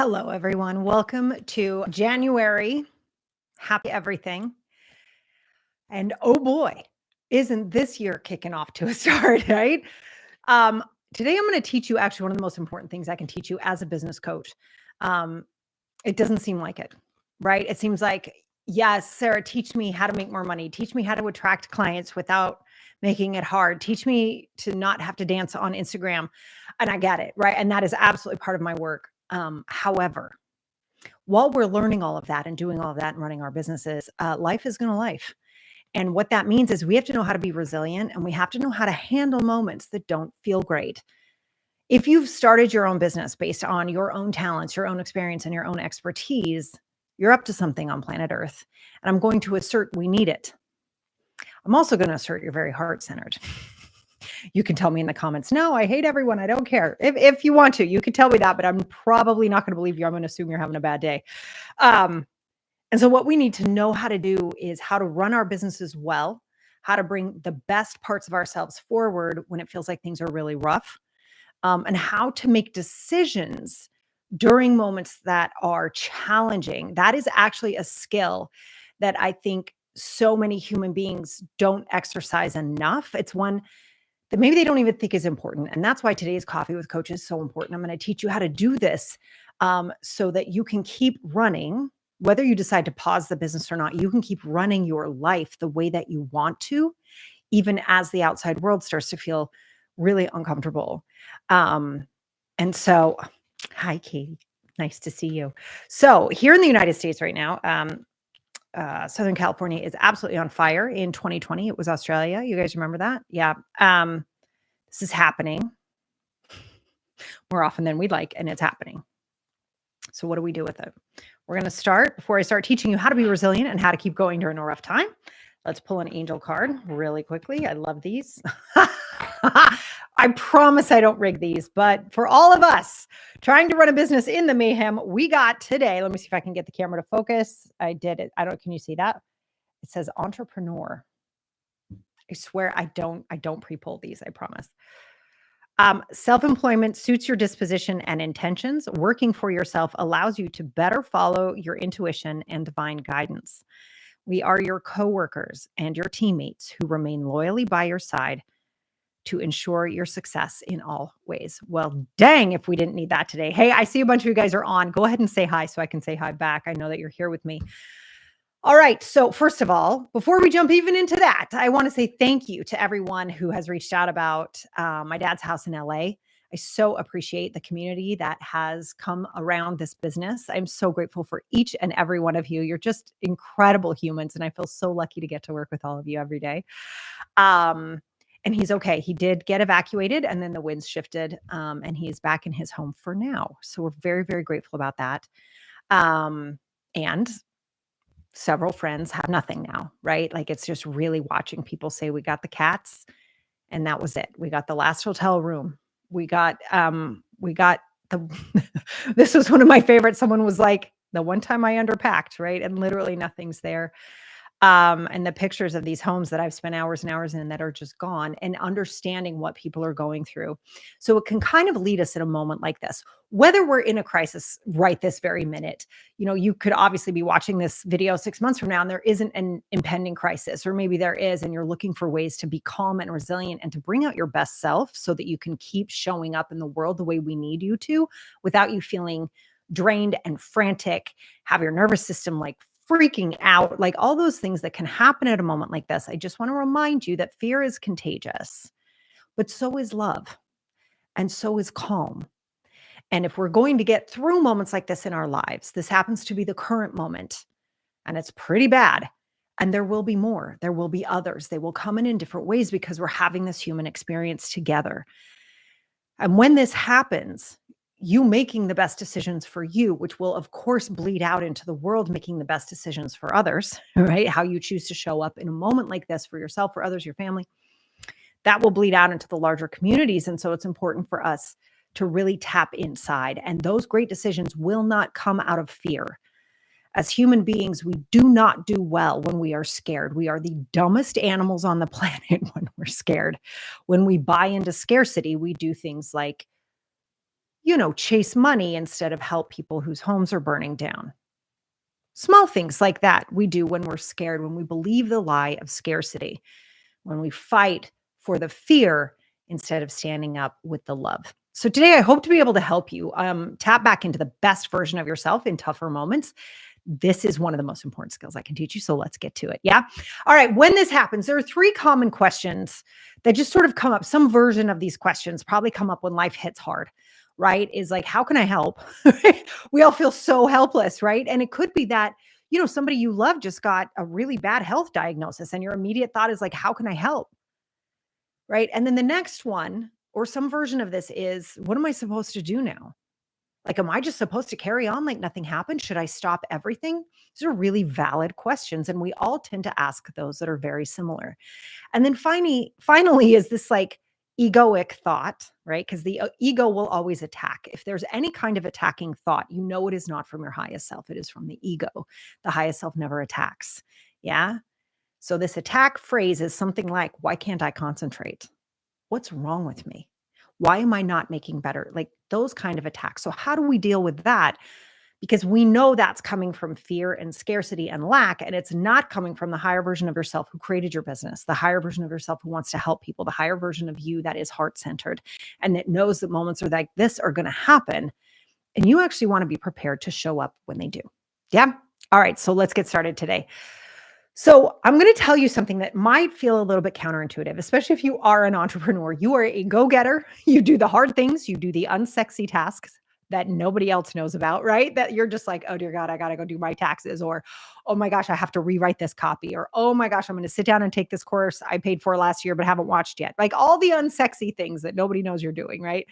Hello, everyone. Welcome to January. Happy everything. And oh boy, isn't this year kicking off to a start, right? Um, Today, I'm going to teach you actually one of the most important things I can teach you as a business coach. Um, it doesn't seem like it, right? It seems like, yes, Sarah, teach me how to make more money. Teach me how to attract clients without making it hard. Teach me to not have to dance on Instagram. And I get it, right? And that is absolutely part of my work. However, while we're learning all of that and doing all of that and running our businesses, life is going to life. And what that means is we have to know how to be resilient and we have to know how to handle moments that don't feel great. If you've started your own business based on your own talents, your own experience, and your own expertise, you're up to something on planet Earth. And I'm going to assert we need it. I'm also going to assert you're very heart centered. You can tell me in the comments, no, I hate everyone. I don't care. If you want to, you can tell me that, but I'm probably not going to believe you. I'm going to assume you're having a bad day. Um, and so what we need to know how to do is how to run our businesses well, how to bring the best parts of ourselves forward when it feels like things are really rough, and how to make decisions during moments that are challenging. That is actually a skill that I think so many human beings don't exercise enough. It's one that maybe they don't even think is important. And that's why today's Coffee with Coach is so important. I'm going to teach you how to do this so that you can keep running, whether you decide to pause the business or not, you can keep running your life the way that you want to, even as the outside world starts to feel really uncomfortable. And so, hi, Katie. Nice to see you. So, here in the United States right now, Southern California is absolutely on fire. In 2020, it was Australia. You guys remember that? Yeah. This is happening more often than we'd like, and it's happening. So what do we do with it? We're going to start, before I start teaching you how to be resilient and how to keep going during a rough time, let's pull an angel card really quickly. I love these. I promise I don't rig these, but for all of us trying to run a business in the mayhem, we got today. Let me see if I can get the camera to focus. I did it. Can you see that? It says entrepreneur. I swear I don't pre-pull these, I promise. Self-employment suits your disposition and intentions. Working for yourself allows you to better follow your intuition and divine guidance. We are your coworkers and your teammates who remain loyally by your side to ensure your success in all ways. Well, dang, if we didn't need that today. Hey, I see a bunch of you guys are on. Go ahead and say hi so I can say hi back. I know that you're here with me. All right. So, first of all, before we jump even into that, I want to say thank you to everyone who has reached out about my dad's house in LA. I so appreciate the community that has come around this business. I'm so grateful for each and every one of you. You're just incredible humans, and I feel so lucky to get to work with all of you every day. And he's okay. He did get evacuated, and then the winds shifted, and he's back in his home for now. So we're very, very grateful about that. And several friends have nothing now, right? Like it's just really watching people say, we got the cats and that was it. We got the last hotel room. We got the, this was one of my favorites. Someone was like, the one time I underpacked, right? And literally nothing's there. And the pictures of these homes that I've spent hours and hours in that are just gone, and understanding what people are going through. So it can kind of lead us in a moment like this, whether we're in a crisis right this very minute. You know, you could obviously be watching this video 6 months from now and there isn't an impending crisis, or maybe there is, and you're looking for ways to be calm and resilient and to bring out your best self so that you can keep showing up in the world the way we need you to, without you feeling drained and frantic, have your nervous system like freaking out, like all those things that can happen at a moment like this. I just want to remind you that fear is contagious, but so is love, and so is calm. And if we're going to get through moments like this in our lives, this happens to be the current moment, and it's pretty bad. And there will be more. There will be others. They will come in different ways because we're having this human experience together. And when this happens, you making the best decisions for you, which will, of course, bleed out into the world, making the best decisions for others, right? How you choose to show up in a moment like this for yourself, for others, your family, that will bleed out into the larger communities. And so it's important for us to really tap inside. And those great decisions will not come out of fear. As human beings, we do not do well when we are scared. We are the dumbest animals on the planet when we're scared. When we buy into scarcity, we do things like chase money instead of help people whose homes are burning down. Small things like that we do when we're scared, when we believe the lie of scarcity, when we fight for the fear instead of standing up with the love. So today, I hope to be able to help you tap back into the best version of yourself in tougher moments. This is one of the most important skills I can teach you. So let's get to it. Yeah. All right. When this happens, there are three common questions that just sort of come up. Some version of these questions probably come up when life hits hard, right? Is like, how can I help? We all feel so helpless, right? And it could be that, somebody you love just got a really bad health diagnosis and your immediate thought is like, how can I help? Right. And then the next one, or some version of this is, what am I supposed to do now? Like, am I just supposed to carry on like nothing happened? Should I stop everything? These are really valid questions. And we all tend to ask those that are very similar. And then finally is this like egoic thought, right? Because the ego will always attack. If there's any kind of attacking thought, it is not from your highest self. It is from the ego. The highest self never attacks. Yeah. So this attack phrase is something like, why can't I concentrate? What's wrong with me? Why am I not making better? Like those kind of attacks. So how do we deal with that? Because we know that's coming from fear and scarcity and lack, and it's not coming from the higher version of yourself who created your business, the higher version of yourself who wants to help people, the higher version of you that is heart-centered and that knows that moments are like this are going to happen. And you actually want to be prepared to show up when they do. Yeah. All right. So let's get started today. So I'm going to tell you something that might feel a little bit counterintuitive, especially if you are an entrepreneur. You are a go-getter. You do the hard things. You do the unsexy tasks that nobody else knows about, right? That you're just like, oh dear God, I got to go do my taxes, or, oh my gosh, I have to rewrite this copy, or, oh my gosh, I'm going to sit down and take this course I paid for last year, but haven't watched yet. Like all the unsexy things that nobody knows you're doing, right?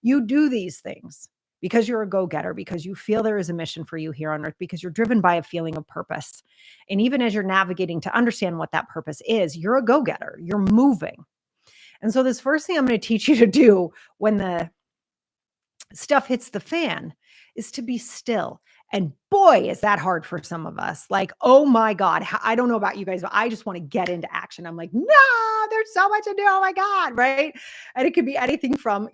You do these things because you're a go-getter, because you feel there is a mission for you here on earth, because you're driven by a feeling of purpose. And even as you're navigating to understand what that purpose is, you're a go-getter, you're moving. And so this first thing I'm going to teach you to do when the stuff hits the fan is to be still. And boy, is that hard for some of us. Like, oh my God, I don't know about you guys, but I just want to get into action. I'm like, no, there's so much to do. Oh my God. Right. And it could be anything from,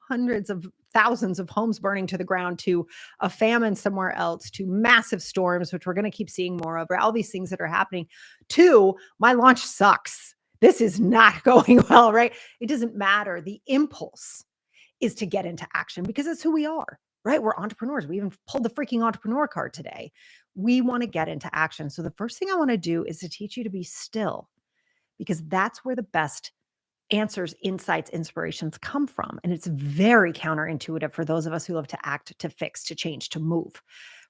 hundreds of thousands of homes burning to the ground, to a famine somewhere else, to massive storms, which we're going to keep seeing more of, or all these things that are happening, to my launch sucks. This is not going well, right? It doesn't matter. The impulse is to get into action because it's who we are, right? We're entrepreneurs. We even pulled the freaking entrepreneur card today. We want to get into action. So the first thing I want to do is to teach you to be still, because that's where the best answers, insights, inspirations come from. And it's very counterintuitive for those of us who love to act, to fix, to change, to move,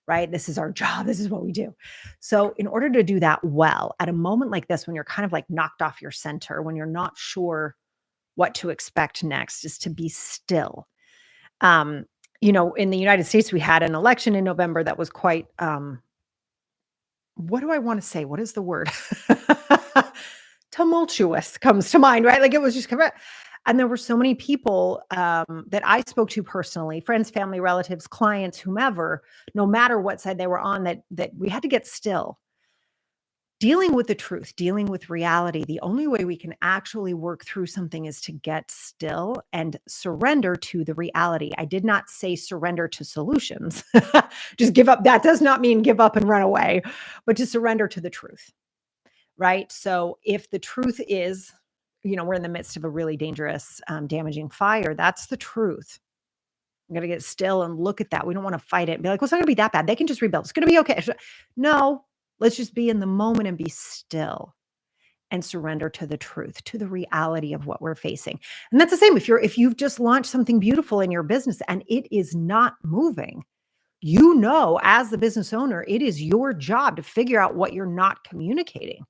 right? This is our job. This is what we do. So in order to do that well, at a moment like this, when you're kind of like knocked off your center, when you're not sure what to expect next, is to be still. In the United States, we had an election in November that was quite, what do I want to say? What is the word? Tumultuous comes to mind, right? Like it was just correct. And there were so many people that I spoke to personally, friends, family, relatives, clients, whomever, no matter what side they were on, that we had to get still. Dealing with the truth, dealing with reality, the only way we can actually work through something is to get still and surrender to the reality. I did not say surrender to solutions. Just give up. That does not mean give up and run away, but to surrender to the truth. Right. So if the truth is, we're in the midst of a really dangerous, damaging fire, that's the truth. I'm going to get still and look at that. We don't want to fight it and be like, well, it's not going to be that bad. They can just rebuild. It's going to be okay. No, let's just be in the moment and be still and surrender to the truth, to the reality of what we're facing. And that's the same if you've just launched something beautiful in your business and it is not moving. As the business owner, it is your job to figure out what you're not communicating.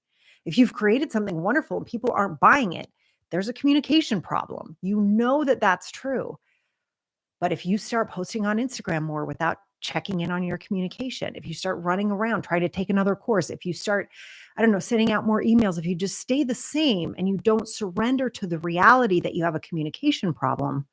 If you've created something wonderful and people aren't buying it, there's a communication problem. That's true. But if you start posting on Instagram more without checking in on your communication, if you start running around trying to take another course, if you start, sending out more emails, if you just stay the same and you don't surrender to the reality that you have a communication problem,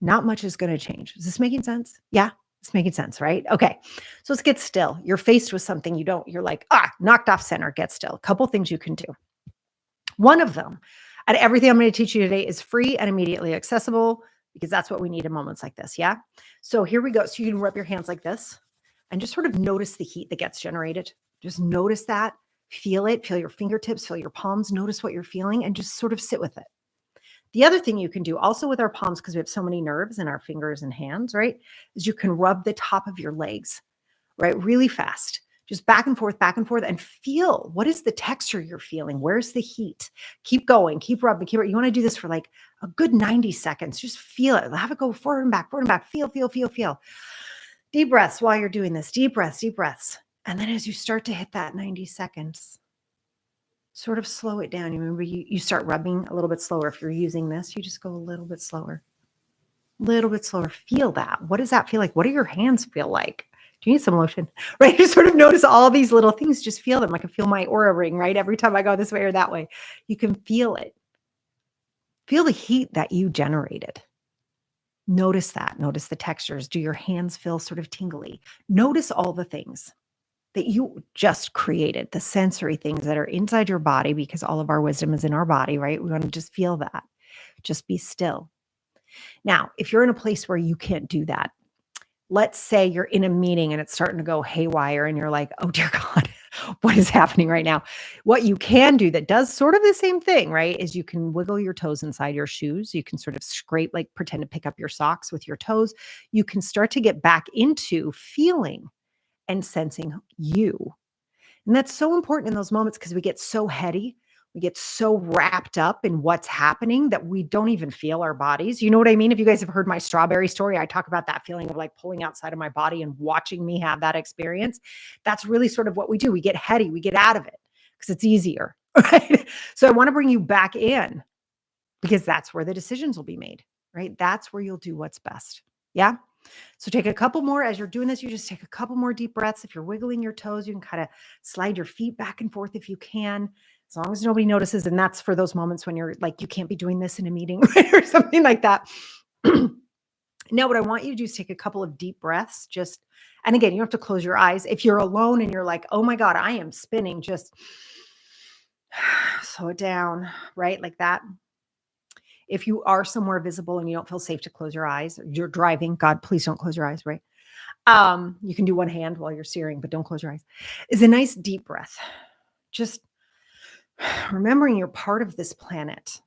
not much is going to change. Is this making sense? Yeah. It's making sense, right? Okay. So let's get still. You're faced with something you're like, knocked off center, get still. A couple things you can do. One of them, and everything I'm going to teach you today is free and immediately accessible. because that's what we need in moments like this. Yeah. So here we go. So you can rub your hands like this and just sort of notice the heat that gets generated. Just notice that, feel it, feel your fingertips, feel your palms, notice what you're feeling, and just sort of sit with it. The other thing you can do also with our palms, because we have so many nerves in our fingers and hands, right, is you can rub the top of your legs, right, really fast. Just back and forth, and feel what is the texture you're feeling? Where's the heat? Keep going, keep rubbing, keep. You want to do this for like a good 90 seconds. Just feel it. Have it go forward and back, forward and back. Feel, feel, feel, feel. Deep breaths while you're doing this. Deep breaths, deep breaths. And then as you start to hit that 90 seconds, sort of slow it down. You remember you start rubbing a little bit slower. If you're using this, you just go a little bit slower. Little bit slower. Feel that. What does that feel like? What do your hands feel like? Do you need some lotion? Right? You sort of notice all these little things. Just feel them. I can feel my aura ring, right? Every time I go this way or that way, you can feel it. Feel the heat that you generated. Notice that. Notice the textures. Do your hands feel sort of tingly? Notice all the things that you just created, the sensory things that are inside your body, because all of our wisdom is in our body, right? We want to just feel that. Just be still. Now, if you're in a place where you can't do that, let's say you're in a meeting and it's starting to go haywire and you're like, oh dear God, what is happening right now? What you can do that does sort of the same thing, right, is you can wiggle your toes inside your shoes. You can sort of scrape, like pretend to pick up your socks with your toes. You can start to get back into feeling and sensing you. And that's so important in those moments because we get so heady. We get so wrapped up in what's happening that we don't even feel our bodies. You know what I mean? If you guys have heard my strawberry story, I talk about that feeling of like pulling outside of my body and watching me have that experience. That's really sort of what we do. We get heady, we get out of it because it's easier. Right. So I want to bring you back in because that's where the decisions will be made, right? That's where you'll do what's best. Yeah. So take a couple more as you're doing this. You just take a couple more deep breaths. If you're wiggling your toes, you can kind of slide your feet back and forth if you can, as long as nobody notices. And that's for those moments when you're like, you can't be doing this in a meeting or something like that. Now, what I want you to do is take a couple of deep breaths. And again, you don't have to close your eyes. If you're alone and you're like, oh my God, I am spinning, just slow it down, right? Like that. If you are somewhere visible and you don't feel safe to close your eyes, you're driving, God, please don't close your eyes, right? You can do one hand while you're steering, but don't close your eyes. Is a nice deep breath. Just remembering you're part of this planet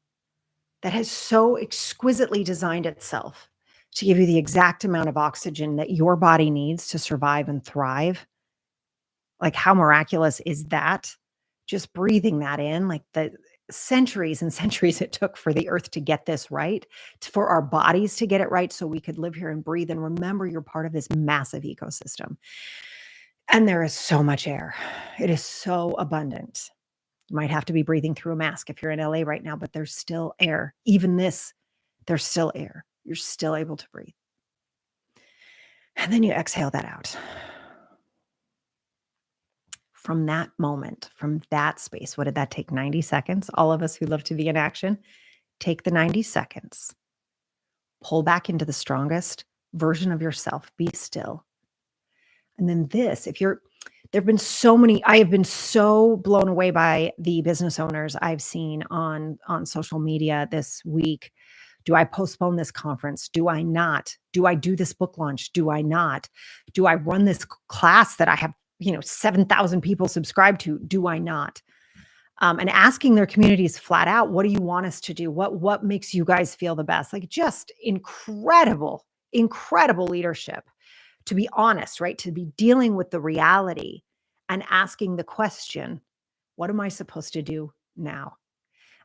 that has so exquisitely designed itself to give you the exact amount of oxygen that your body needs to survive and thrive. Like, how miraculous is that? Just breathing that in, like the centuries and centuries it took for the earth to get this right, for our bodies to get it right so we could live here and breathe. And remember, you're part of this massive ecosystem. And there is so much air. It is so abundant. You might have to be breathing through a mask if you're in LA right now, but there's still air. Even this, there's still air. You're still able to breathe. And then you exhale that out. From that moment, from that space, what did that take? 90 seconds? All of us who love to be in action, take the 90 seconds, pull back into the strongest version of yourself, be still. And then there have been so many, I have been so blown away by the business owners I've seen on social media this week. Do I postpone this conference? Do I not? Do I do this book launch? Do I not? Do I run this class that I have 7,000 people subscribe to? Do I not? And asking their communities flat out, what do you want us to do? What makes you guys feel the best? Like, just incredible, incredible leadership, to be honest, right? To be dealing with the reality and asking the question, what am I supposed to do now?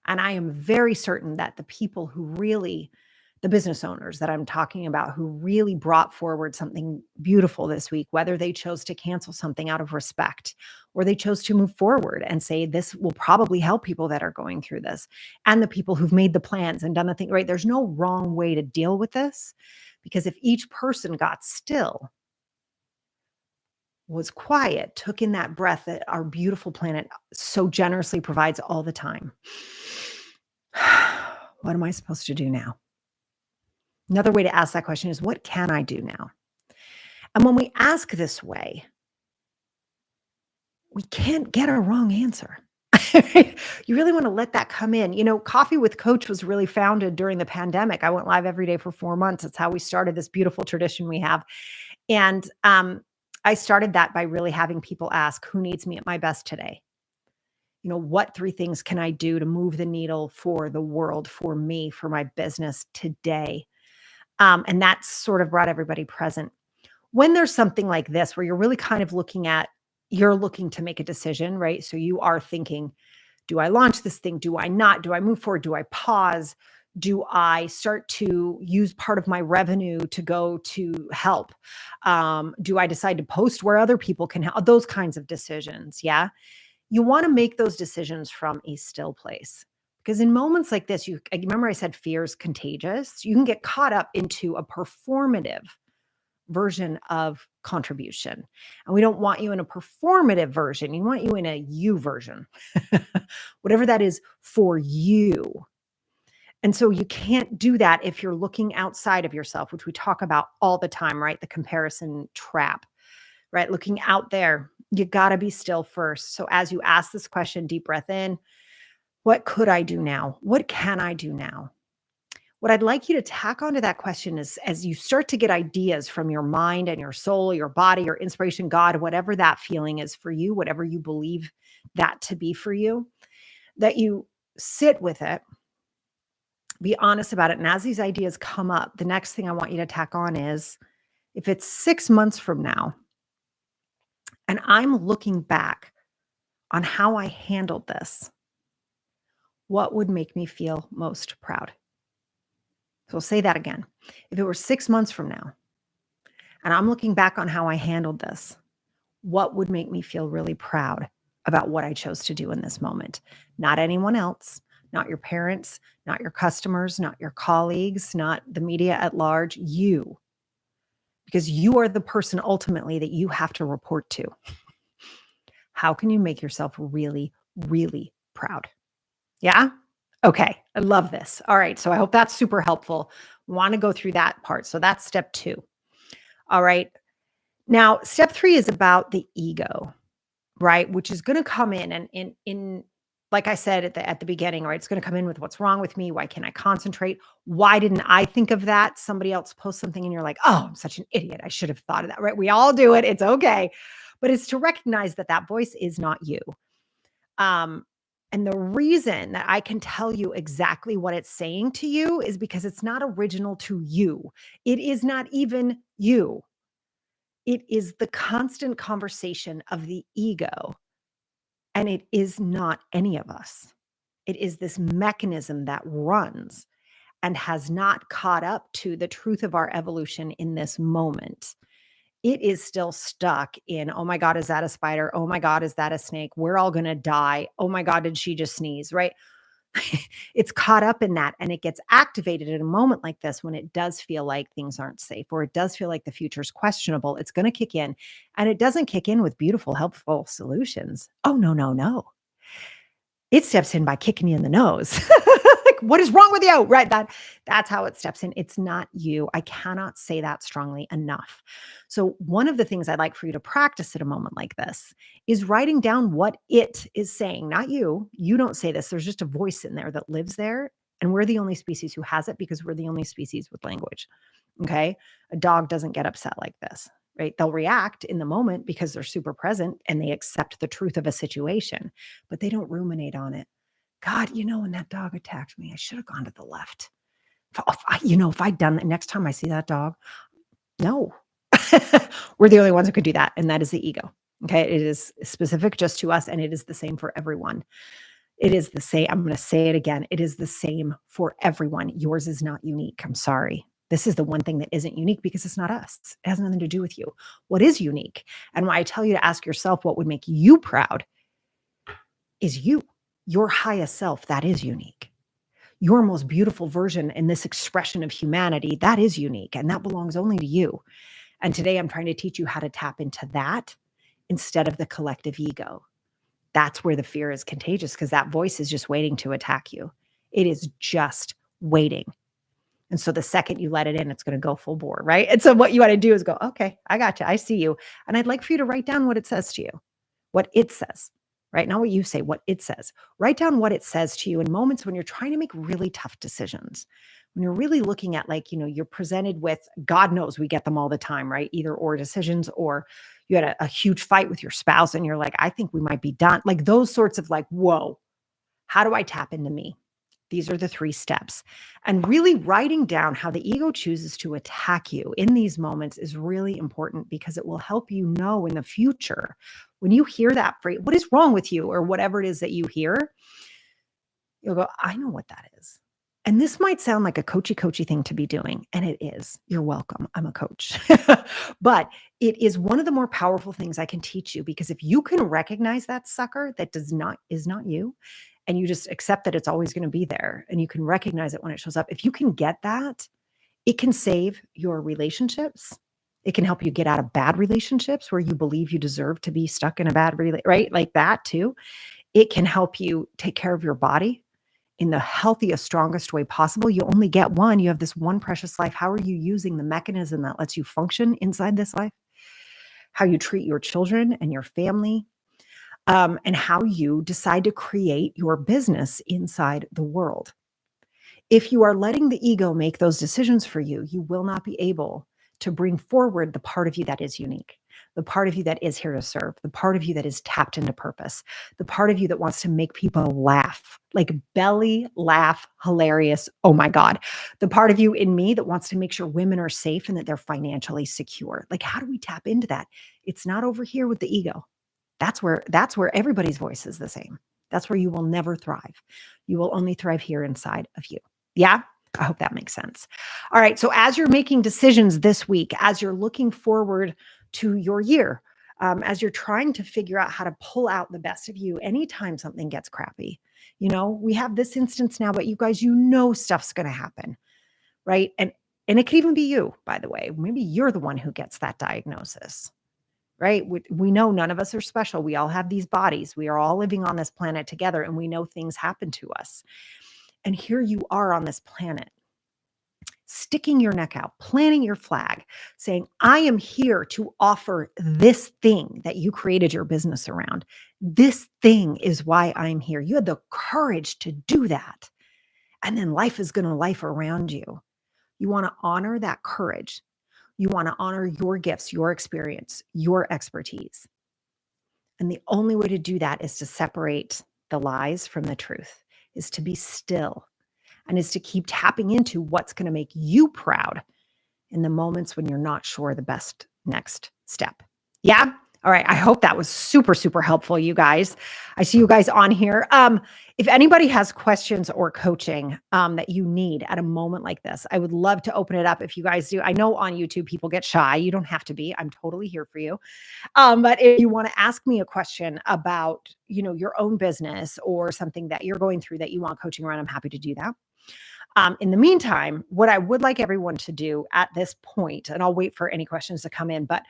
And I am very certain that the people who really, the business owners that I'm talking about, who really brought forward something beautiful this week, whether they chose to cancel something out of respect or they chose to move forward and say, this will probably help people that are going through this, and the people who've made the plans and done the thing, right? There's no wrong way to deal with this, because if each person got still, was quiet, took in that breath that our beautiful planet so generously provides all the time. What am I supposed to do now? Another way to ask that question is, what can I do now? And when we ask this way, we can't get a wrong answer. You really wanna let that come in. Coffee with Coach was really founded during the pandemic. I went live every day for 4 months. It's how we started this beautiful tradition we have. And, I started that by really having people ask, "Who needs me at my best today?" What 3 things can I do to move the needle for the world, for me, for my business today? And that's sort of brought everybody present. When there's something like this where you're really kind of you're looking to make a decision, right? So you are thinking, do I launch this thing? Do I not? Do I move forward? Do I pause? Do I start to use part of my revenue to go to help? Do I decide to post where other people can help? Those kinds of decisions. Yeah. You want to make those decisions from a still place. Because in moments like this, I remember I said fear is contagious. You can get caught up into a performative version of contribution. And we don't want you in a performative version. You want you in a you version, whatever that is for you. And so you can't do that if you're looking outside of yourself, which we talk about all the time, right? The comparison trap, right? Looking out there, you got to be still first. So as you ask this question, deep breath in, what could I do now? What can I do now? What I'd like you to tack onto that question is as you start to get ideas from your mind and your soul, your body, your inspiration, God, whatever that feeling is for you, whatever you believe that to be for you, that you sit with it, be honest about it. And as these ideas come up, the next thing I want you to tack on is if it's 6 months from now and I'm looking back on how I handled this, what would make me feel most proud? So I'll say that again. If it were 6 months from now and I'm looking back on how I handled this, what would make me feel really proud about what I chose to do in this moment? Not anyone else, not your parents, not your customers, not your colleagues, not the media at large, you, because you are the person ultimately that you have to report to. How can you make yourself really, really proud? Yeah? Okay. I love this. All right. So I hope that's super helpful. Want to go through that part. So that's step 2. All right. Now, step 3 is about the ego, right? Which is going to come in and in like I said at the beginning, right? It's going to come in with what's wrong with me? Why can't I concentrate? Why didn't I think of that? Somebody else posts something and you're like, "Oh, I'm such an idiot. I should have thought of that." Right? We all do it. It's okay. But it's to recognize that that voice is not you. Um and the reason that I can tell you exactly what it's saying to you is because it's not original to you. It is not even you. It is the constant conversation of the ego, and it is not any of us. It is this mechanism that runs and has not caught up to the truth of our evolution in this moment. It is still stuck in, "Oh my God, is that a spider? Oh my God, is that a snake? We're all going to die. Oh my God, did she just sneeze?" Right? It's caught up in that and it gets activated at a moment like this when it does feel like things aren't safe or it does feel like the future is questionable. It's going to kick in and it doesn't kick in with beautiful, helpful solutions. Oh, no, no, no. It steps in by kicking you in the nose. Like, what is wrong with you? Right. That's how it steps in. It's not you. I cannot say that strongly enough. So one of the things I'd like for you to practice at a moment like this is writing down what it is saying, not you. You don't say this. There's just a voice in there that lives there. And we're the only species who has it because we're the only species with language. Okay. A dog doesn't get upset like this, right? They'll react in the moment because they're super present and they accept the truth of a situation, but they don't ruminate on it. God, when that dog attacked me, I should have gone to the left. If I'd done that next time I see that dog, no, we're the only ones who could do that. And that is the ego. Okay. It is specific just to us and it is the same for everyone. It is the same. I'm going to say it again. It is the same for everyone. Yours is not unique. I'm sorry. This is the one thing that isn't unique because it's not us. It has nothing to do with you. What is unique? And why I tell you to ask yourself what would make you proud is you, your highest self. That is unique. Your most beautiful version in this expression of humanity, that is unique. And that belongs only to you. And today I'm trying to teach you how to tap into that instead of the collective ego. That's where the fear is contagious because that voice is just waiting to attack you. It is just waiting. And so the second you let it in, it's going to go full bore, right? And so what you want to do is go, "Okay, I got you. I see you." And I'd like for you to write down what it says to you, what it says, right? Not what you say, what it says. Write down what it says to you in moments when you're trying to make really tough decisions. When you're really looking at you're presented with, God knows we get them all the time, right? Either or decisions, or you had a huge fight with your spouse and you're like, I think we might be done. Like those sorts of whoa, how do I tap into me? These are the 3 steps. And really writing down how the ego chooses to attack you in these moments is really important because it will help you know in the future when you hear that phrase, what is wrong with you, or whatever it is that you hear, you'll go, I know what that is. And this might sound like a coachy thing to be doing, and it is. You're welcome. I'm a coach. But it is one of the more powerful things I can teach you, because if you can recognize that sucker that is not you, and you just accept that it's always going to be there, and you can recognize it when it shows up, if you can get that, it can save your relationships. It can help you get out of bad relationships where you believe you deserve to be stuck in a bad right? Like that too. It can help you take care of your body in the healthiest, strongest way possible. You only get one. You have this one precious life. How are you using the mechanism that lets you function inside this life? How you treat your children and your family, and how you decide to create your business inside the world. If you are letting the ego make those decisions for you, you will not be able to bring forward the part of you that is unique, the part of you that is here to serve, the part of you that is tapped into purpose, the part of you that wants to make people laugh, like belly laugh, hilarious. Oh my God. The part of you in me that wants to make sure women are safe and that they're financially secure. Like, how do we tap into that? It's not over here with the ego. That's where everybody's voice is the same. That's where you will never thrive. You will only thrive here inside of you. Yeah? I hope that makes sense. All right. So as you're making decisions this week, as you're looking forward to your year, as you're trying to figure out how to pull out the best of you anytime something gets crappy, we have this instance now, but you guys, stuff's going to happen, right? And it could even be you, by the way. Maybe you're the one who gets that diagnosis, right? We know none of us are special. We all have these bodies. We are all living on this planet together, and we know things happen to us. And here you are on this planet, sticking your neck out, planting your flag, saying, I am here to offer this thing that you created your business around. This thing is why I'm here. You had the courage to do that. And then life is going to life around you. You want to honor that courage. You want to honor your gifts, your experience, your expertise. And the only way to do that is to separate the lies from the truth, is to be still, and is to keep tapping into what's going to make you proud in the moments when you're not sure the best next step. Yeah? All right. I hope that was super, super helpful, you guys. I see you guys on here. If anybody has questions or coaching that you need at a moment like this, I would love to open it up if you guys do. I know on YouTube people get shy. You don't have to be. I'm totally here for you. But if you want to ask me a question about, your own business or something that you're going through that you want coaching around, I'm happy to do that. In the meantime, what I would like everyone to do at this point, and I'll wait for any questions to come in, but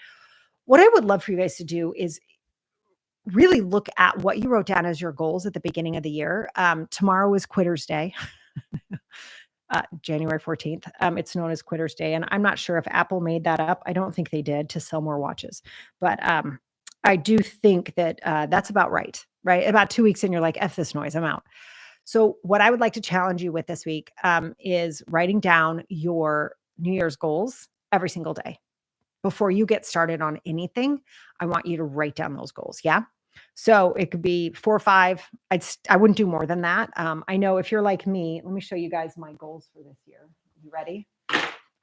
what I would love for you guys to do is really look at what you wrote down as your goals at the beginning of the year. Tomorrow is Quitter's Day, January 14th. It's known as Quitter's Day. And I'm not sure if Apple made that up. I don't think they did, to sell more watches. But I do think that that's about right? About 2 weeks in, you're like, F this noise, I'm out. So what I would like to challenge you with this week is writing down your New Year's goals every single day. Before you get started on anything, I want you to write down those goals. Yeah. So it could be 4 or 5. I wouldn't do more than that. I know if you're like me, let me show you guys my goals for this year. You ready?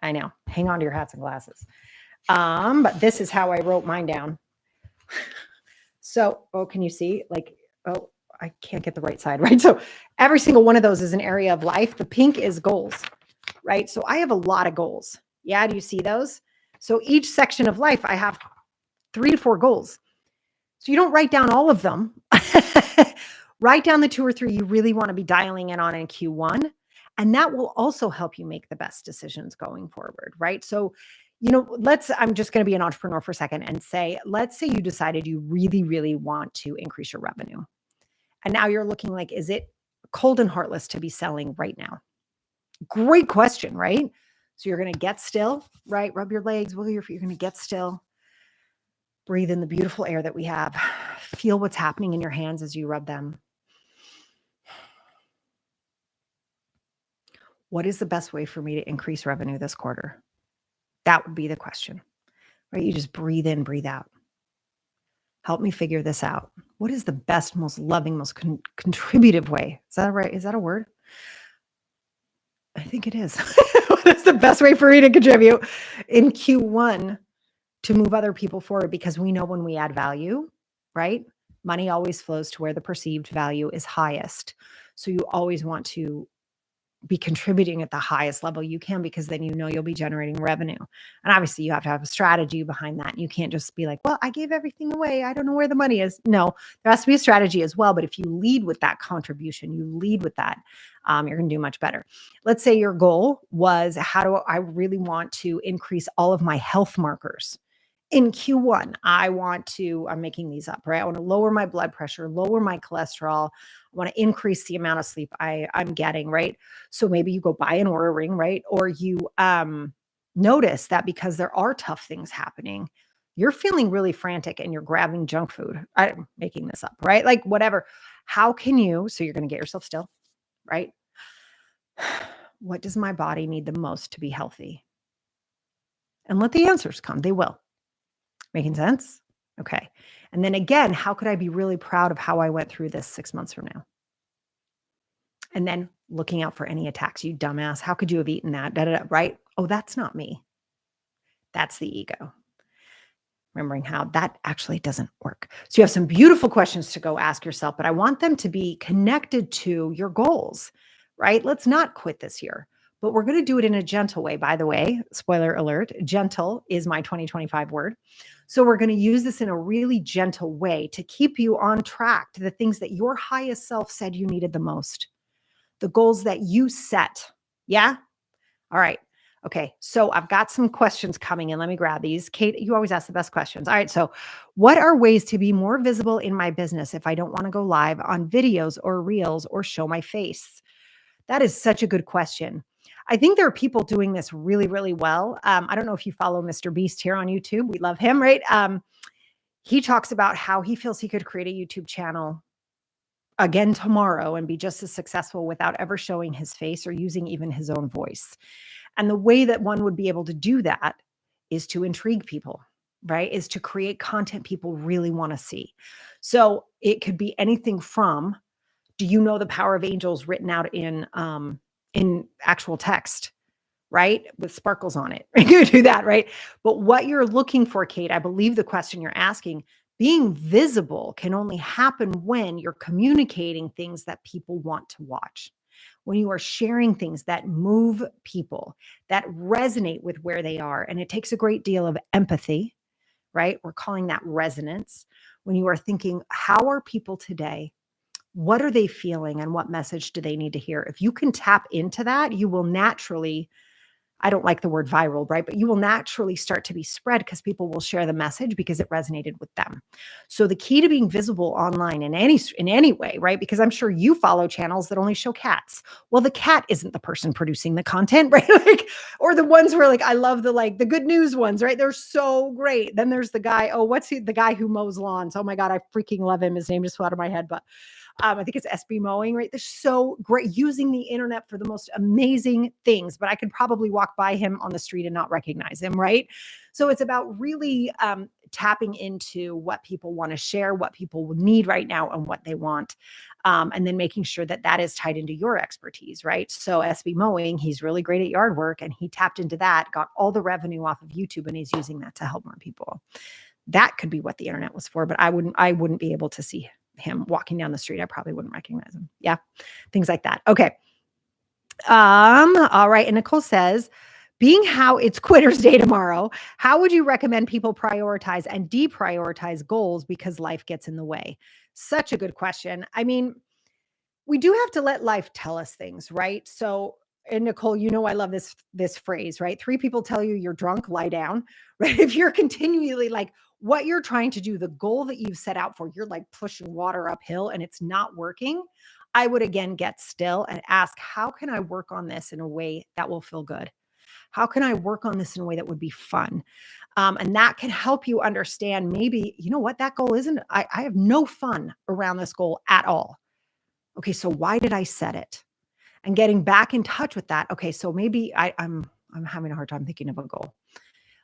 I know. Hang on to your hats and glasses. But this is how I wrote mine down. So, can you see? I can't get the right side, right? So every single one of those is an area of life. The pink is goals, right? So I have a lot of goals. Yeah. Do you see those? So each section of life, I have 3 to 4 goals. So you don't write down all of them. Write down the 2 or 3 you really want to be dialing in on in Q1. And that will also help you make the best decisions going forward, right? So, I'm just going to be an entrepreneur for a second and say, let's say you decided you really, really want to increase your revenue. And now you're looking like, is it cold and heartless to be selling right now? Great question, right? So you're going to get still, right? Rub your legs, wiggle your feet. You're going to get still. Breathe in the beautiful air that we have. Feel what's happening in your hands as you rub them. What is the best way for me to increase revenue this quarter? That would be the question, right? You just breathe in, breathe out. Help me figure this out. What is the best, most loving, most contributive way? Is that right? Is that a word? I think it is. That's the best way for me to contribute in Q1 to move other people forward, because we know when we add value, right? Money always flows to where the perceived value is highest. So you always want to be contributing at the highest level you can, because then you know you'll be generating revenue. And obviously you have to have a strategy behind that. You can't just be like, well, I gave everything away, I don't know where the money is. No, there has to be a strategy as well. But if you lead with that contribution, you lead with that, you're going to do much better. Let's say your goal was, how do I really want to increase all of my health markers? In Q1, I'm making these up, right? I want to lower my blood pressure, lower my cholesterol. I want to increase the amount of sleep I'm getting, right? So maybe you go buy an Aura ring, right? Or you notice that because there are tough things happening, you're feeling really frantic and you're grabbing junk food. I'm making this up, right? Like whatever. How can you, so you're going to get yourself still, right? What does my body need the most to be healthy? And let the answers come. They will. Making sense? Okay. And then again, how could I be really proud of how I went through this 6 months from now? And then looking out for any attacks. You dumbass. How could you have eaten that? Da, da, da, right? Oh, that's not me. That's the ego. Remembering how that actually doesn't work. So you have some beautiful questions to go ask yourself, but I want them to be connected to your goals, right? Let's not quit this year, but we're going to do it in a gentle way. By the way, spoiler alert, gentle is my 2025 word. So we're going to use this in a really gentle way to keep you on track to the things that your highest self said you needed the most, the goals that you set. Yeah. All right. Okay. So I've got some questions coming in. Let me grab these. Kate, you always ask the best questions. All right. So, what are ways to be more visible in my business if I don't want to go live on videos or reels or show my face? That is such a good question. I think there are people doing this really, really well. I don't know if you follow Mr. Beast here on YouTube. We love him, right? He talks about how he feels he could create a YouTube channel again tomorrow and be just as successful without ever showing his face or using even his own voice. And the way that one would be able to do that is to intrigue people, right? Is to create content people really want to see. So it could be anything from, do you know the power of angels written out in actual text, right? With sparkles on it. You do that, right? But what you're looking for, Kate, I believe the question you're asking, being visible can only happen when you're communicating things that people want to watch. When you are sharing things that move people, that resonate with where they are. And it takes a great deal of empathy, right? We're calling that resonance. When you are thinking, how are people today? What are they feeling? And what message do they need to hear? If you can tap into that, you will naturally, I don't like the word viral, right? But you will naturally start to be spread because people will share the message because it resonated with them. So the key to being visible online in any way, right? Because I'm sure you follow channels that only show cats. Well, the cat isn't the person producing the content, right? Like, or the ones where like I love the good news ones, right? They're so great. Then there's the guy, oh, the guy who mows lawns? Oh my God, I freaking love him. His name just flew out of my head, but I think it's SB Mowing, right? They're so great using the internet for the most amazing things, but I could probably walk by him on the street and not recognize him, right? So it's about really tapping into what people want to share, what people need right now, and what they want. And then making sure that that is tied into your expertise, right? So SB Mowing, he's really great at yard work, and he tapped into that, got all the revenue off of YouTube, and he's using that to help more people. That could be what the internet was for, but I wouldn't be able to see him walking down the street. I probably wouldn't recognize him. Yeah. Things like that. Okay. All right. And Nicole says, being how it's quitter's day tomorrow, how would you recommend people prioritize and deprioritize goals because life gets in the way? Such a good question. I mean, we do have to let life tell us things, right? So, and Nicole, you know I love this phrase, right? 3 people tell you you're drunk, lie down, right? If you're continually like what you're trying to do, the goal that you've set out for, you're like pushing water uphill and it's not working. I would again get still and ask, how can I work on this in a way that will feel good? How can I work on this in a way that would be fun? And that can help you understand maybe, you know what, that goal isn't, I have no fun around this goal at all. Okay, so why did I set it? And getting back in touch with that. Okay, so maybe I'm having a hard time thinking of a goal.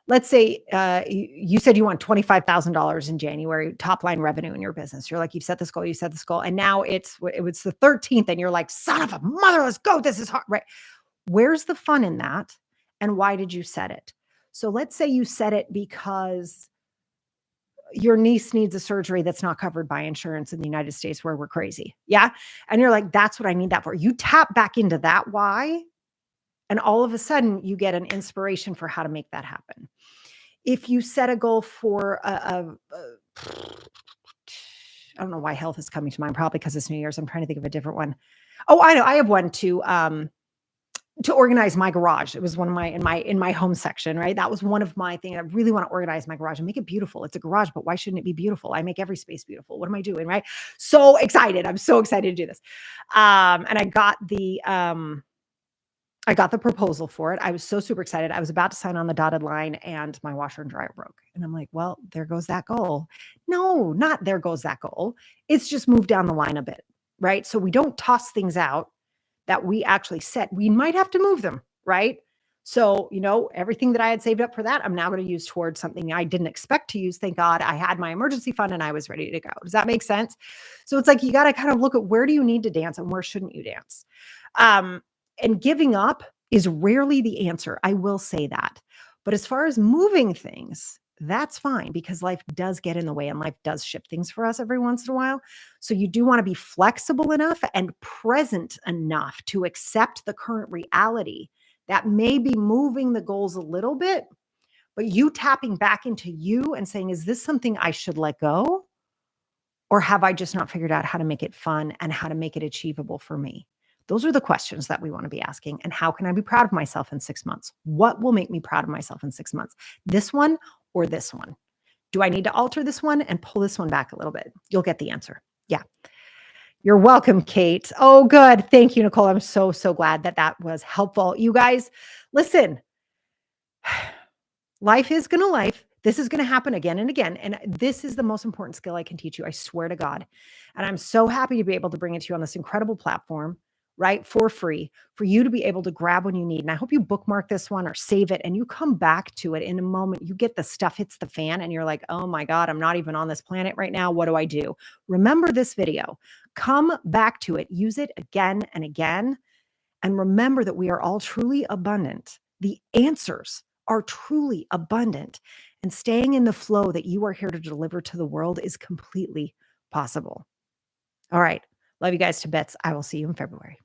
Let's say you said you want $25,000 in January top line revenue in your business. You're like, you've set this goal, you set this goal, and now it was the 13th, and you're like, son of a mother, let's go. This is hard, right? Where's the fun in that? And why did you set it? So let's say you set it because your niece needs a surgery that's not covered by insurance in the United States where we're crazy. Yeah. And you're like, that's what I need that for. You tap back into that why, and all of a sudden you get an inspiration for how to make that happen. If you set a goal for I don't know why health is coming to mind, probably because it's New Year's. I'm trying to think of a different one. Oh, I know. I have one to organize my garage. It was one of my in my home section, right? That was one of my things. I really want to organize my garage and make it beautiful. It's a garage, but why shouldn't it be beautiful? I make every space beautiful. What am I doing, right? So excited. I'm so excited to do this. And I got the proposal for it. I was so super excited. I was about to sign on the dotted line and my washer and dryer broke. And I'm like, well, there goes that goal. No, not there goes that goal. It's just moved down the line a bit, right? So we don't toss things out that we actually set. We might have to move them, right? So, everything that I had saved up for that, I'm now going to use towards something I didn't expect to use. Thank God I had my emergency fund and I was ready to go. Does that make sense? So it's like, you got to kind of look at where do you need to dance and where shouldn't you dance? Um, and giving up is rarely the answer. I will say that. But as far as moving things, that's fine because life does get in the way and life does ship things for us every once in a while. So you do want to be flexible enough and present enough to accept the current reality that may be moving the goals a little bit, but you tapping back into you and saying, is this something I should let go? Or have I just not figured out how to make it fun and how to make it achievable for me? Those are the questions that we want to be asking. And how can I be proud of myself in 6 months? What will make me proud of myself in 6 months? This one or this one? Do I need to alter this one and pull this one back a little bit? You'll get the answer. Yeah. You're welcome, Kate. Oh, good. Thank you, Nicole. I'm so, so glad that that was helpful. You guys, listen, life is going to life. This is going to happen again and again. And this is the most important skill I can teach you. I swear to God. And I'm so happy to be able to bring it to you on this incredible platform, right? For free, for you to be able to grab when you need. And I hope you bookmark this one or save it and you come back to it in a moment. You get the stuff hits the fan and you're like, oh my God, I'm not even on this planet right now. What do I do? Remember this video, come back to it, use it again and again. And remember that we are all truly abundant. The answers are truly abundant. And staying in the flow that you are here to deliver to the world is completely possible. All right. Love you guys to bits. I will see you in February.